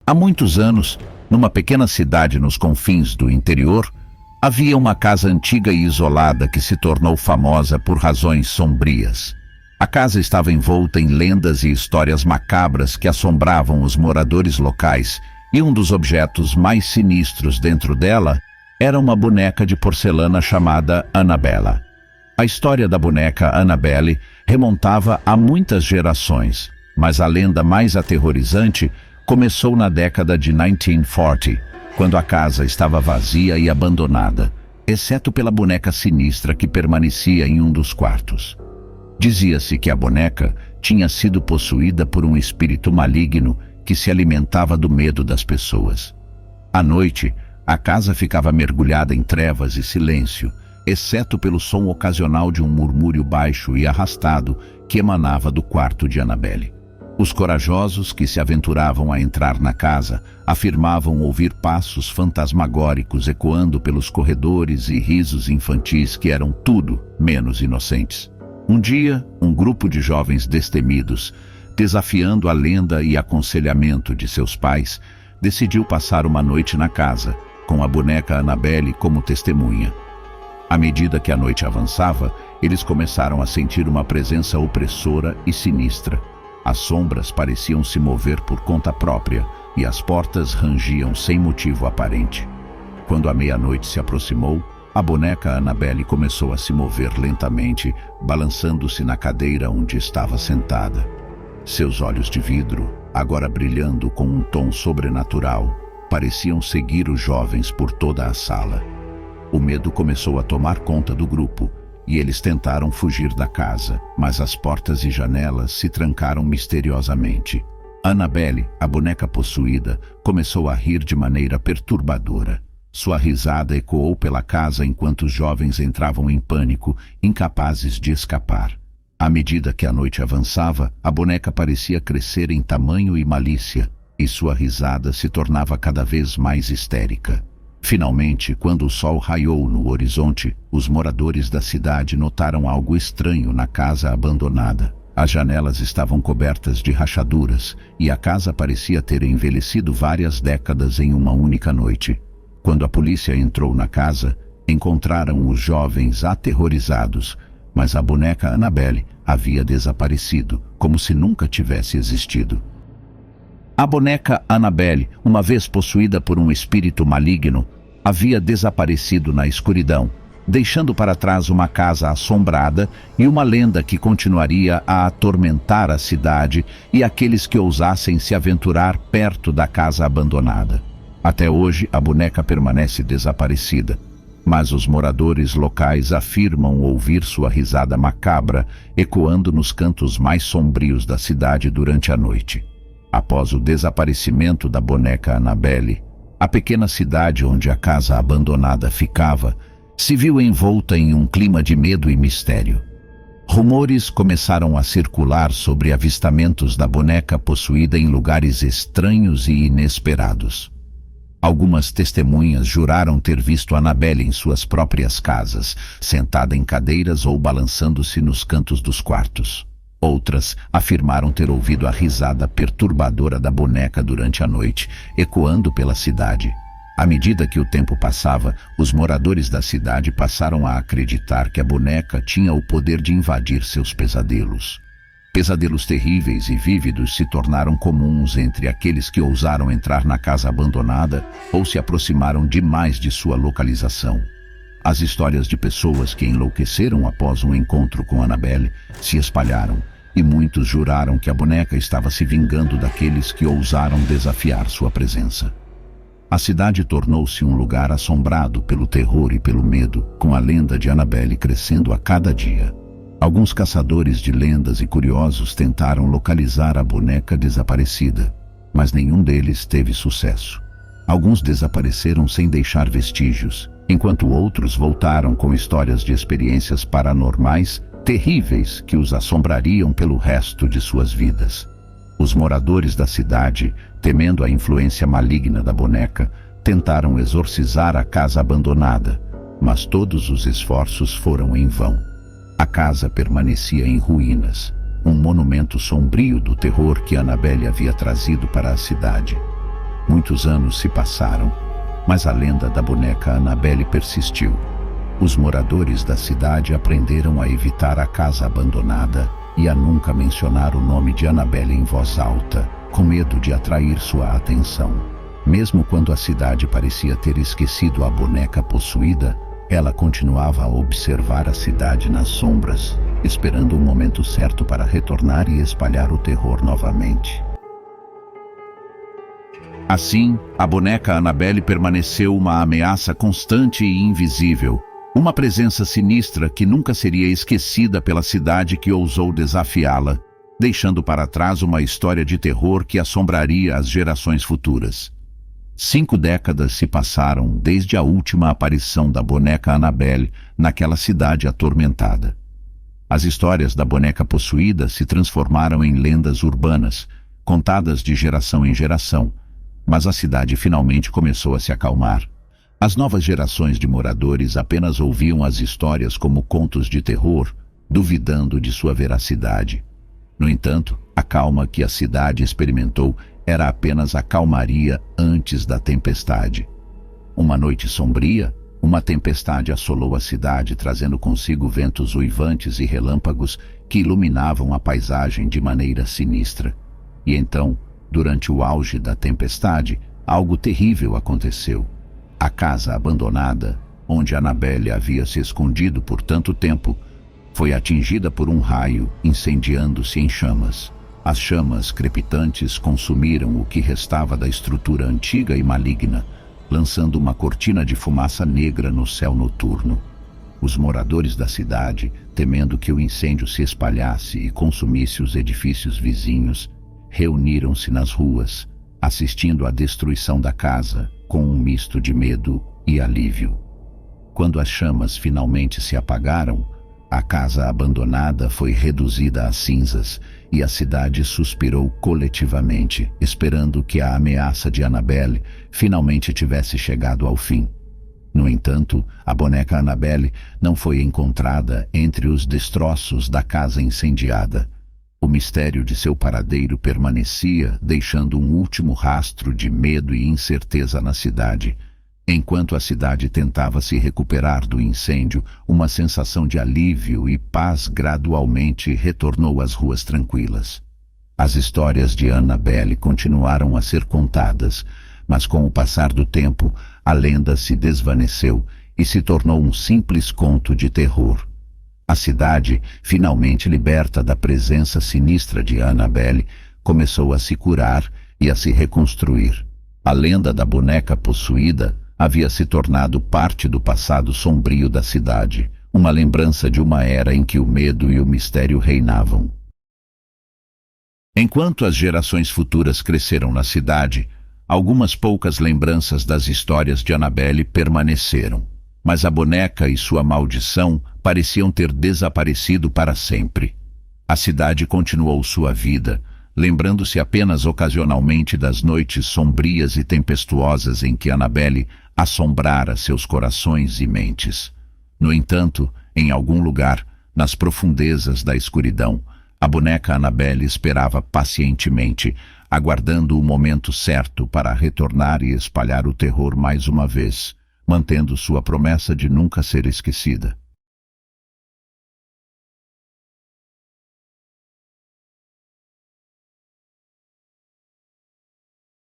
Há muitos anos, numa pequena cidade nos confins do interior, havia uma casa antiga e isolada que se tornou famosa por razões sombrias. A casa estava envolta em lendas e histórias macabras que assombravam os moradores locais, e um dos objetos mais sinistros dentro dela era uma boneca de porcelana chamada Annabella. A história da boneca Annabelle remontava a muitas gerações, mas a lenda mais aterrorizante começou na década de 1940, quando a casa estava vazia e abandonada, exceto pela boneca sinistra que permanecia em um dos quartos. Dizia-se que a boneca tinha sido possuída por um espírito maligno que se alimentava do medo das pessoas. À noite, a casa ficava mergulhada em trevas e silêncio, exceto pelo som ocasional de um murmúrio baixo e arrastado que emanava do quarto de Annabelle. Os corajosos que se aventuravam a entrar na casa afirmavam ouvir passos fantasmagóricos ecoando pelos corredores e risos infantis que eram tudo menos inocentes. Um dia, um grupo de jovens destemidos, desafiando a lenda e aconselhamento de seus pais, decidiu passar uma noite na casa, com a boneca Annabelle como testemunha. À medida que a noite avançava, eles começaram a sentir uma presença opressora e sinistra. As sombras pareciam se mover por conta própria e as portas rangiam sem motivo aparente. Quando a meia-noite se aproximou, a boneca Annabelle começou a se mover lentamente, balançando-se na cadeira onde estava sentada. Seus olhos de vidro, agora brilhando com um tom sobrenatural, pareciam seguir os jovens por toda a sala. O medo começou a tomar conta do grupo, e eles tentaram fugir da casa, mas as portas e janelas se trancaram misteriosamente. Annabelle, a boneca possuída, começou a rir de maneira perturbadora. Sua risada ecoou pela casa enquanto os jovens entravam em pânico, incapazes de escapar. À medida que a noite avançava, a boneca parecia crescer em tamanho e malícia, e sua risada se tornava cada vez mais histérica. Finalmente, quando o sol raiou no horizonte, os moradores da cidade notaram algo estranho na casa abandonada. As janelas estavam cobertas de rachaduras e a casa parecia ter envelhecido várias décadas em uma única noite. Quando a polícia entrou na casa, encontraram os jovens aterrorizados, mas a boneca Annabelle havia desaparecido, como se nunca tivesse existido. A boneca Annabelle, uma vez possuída por um espírito maligno, havia desaparecido na escuridão, deixando para trás uma casa assombrada e uma lenda que continuaria a atormentar a cidade e aqueles que ousassem se aventurar perto da casa abandonada. Até hoje, a boneca permanece desaparecida, mas os moradores locais afirmam ouvir sua risada macabra ecoando nos cantos mais sombrios da cidade durante a noite. Após o desaparecimento da boneca Annabelle, a pequena cidade onde a casa abandonada ficava se viu envolta em um clima de medo e mistério. Rumores começaram a circular sobre avistamentos da boneca possuída em lugares estranhos e inesperados. Algumas testemunhas juraram ter visto Annabelle em suas próprias casas, sentada em cadeiras ou balançando-se nos cantos dos quartos. Outras afirmaram ter ouvido a risada perturbadora da boneca durante a noite, ecoando pela cidade. À medida que o tempo passava, os moradores da cidade passaram a acreditar que a boneca tinha o poder de invadir seus pesadelos. Pesadelos terríveis e vívidos se tornaram comuns entre aqueles que ousaram entrar na casa abandonada ou se aproximaram demais de sua localização. As histórias de pessoas que enlouqueceram após um encontro com Annabelle se espalharam, e muitos juraram que a boneca estava se vingando daqueles que ousaram desafiar sua presença. A cidade tornou-se um lugar assombrado pelo terror e pelo medo, com a lenda de Annabelle crescendo a cada dia. Alguns caçadores de lendas e curiosos tentaram localizar a boneca desaparecida, mas nenhum deles teve sucesso. Alguns desapareceram sem deixar vestígios, enquanto outros voltaram com histórias de experiências paranormais terríveis que os assombrariam pelo resto de suas vidas. Os moradores da cidade, temendo a influência maligna da boneca, tentaram exorcizar a casa abandonada, mas todos os esforços foram em vão. A casa permanecia em ruínas, um monumento sombrio do terror que Annabelle havia trazido para a cidade. Muitos anos se passaram, mas a lenda da boneca Annabelle persistiu. Os moradores da cidade aprenderam a evitar a casa abandonada e a nunca mencionar o nome de Annabelle em voz alta, com medo de atrair sua atenção. Mesmo quando a cidade parecia ter esquecido a boneca possuída, ela continuava a observar a cidade nas sombras, esperando o momento certo para retornar e espalhar o terror novamente. Assim, a boneca Annabelle permaneceu uma ameaça constante e invisível, uma presença sinistra que nunca seria esquecida pela cidade que ousou desafiá-la, deixando para trás uma história de terror que assombraria as gerações futuras. 5 décadas se passaram desde a última aparição da boneca Annabelle naquela cidade atormentada. As histórias da boneca possuída se transformaram em lendas urbanas, contadas de geração em geração, mas a cidade finalmente começou a se acalmar. As novas gerações de moradores apenas ouviam as histórias como contos de terror, duvidando de sua veracidade. No entanto, a calma que a cidade experimentou era apenas a calmaria antes da tempestade. Uma noite sombria, uma tempestade assolou a cidade, trazendo consigo ventos uivantes e relâmpagos que iluminavam a paisagem de maneira sinistra. E então, durante o auge da tempestade, algo terrível aconteceu. A casa abandonada, onde Annabelle havia se escondido por tanto tempo, foi atingida por um raio, incendiando-se em chamas. As chamas crepitantes consumiram o que restava da estrutura antiga e maligna, lançando uma cortina de fumaça negra no céu noturno. Os moradores da cidade, temendo que o incêndio se espalhasse e consumisse os edifícios vizinhos, reuniram-se nas ruas, assistindo à destruição da casa, com um misto de medo e alívio. Quando as chamas finalmente se apagaram, a casa abandonada foi reduzida a cinzas e a cidade suspirou coletivamente, esperando que a ameaça de Annabelle finalmente tivesse chegado ao fim. No entanto, a boneca Annabelle não foi encontrada entre os destroços da casa incendiada. O mistério de seu paradeiro permanecia, deixando um último rastro de medo e incerteza na cidade. Enquanto a cidade tentava se recuperar do incêndio, uma sensação de alívio e paz gradualmente retornou às ruas tranquilas. As histórias de Annabelle continuaram a ser contadas, mas com o passar do tempo, a lenda se desvaneceu e se tornou um simples conto de terror. A cidade, finalmente liberta da presença sinistra de Annabelle, começou a se curar e a se reconstruir. A lenda da boneca possuída havia se tornado parte do passado sombrio da cidade, uma lembrança de uma era em que o medo e o mistério reinavam. Enquanto as gerações futuras cresceram na cidade, algumas poucas lembranças das histórias de Annabelle permaneceram, mas a boneca e sua maldição pareciam ter desaparecido para sempre. A cidade continuou sua vida, lembrando-se apenas ocasionalmente das noites sombrias e tempestuosas em que Annabelle assombrara seus corações e mentes. No entanto, em algum lugar, nas profundezas da escuridão, a boneca Annabelle esperava pacientemente, aguardando o momento certo para retornar e espalhar o terror mais uma vez, mantendo sua promessa de nunca ser esquecida.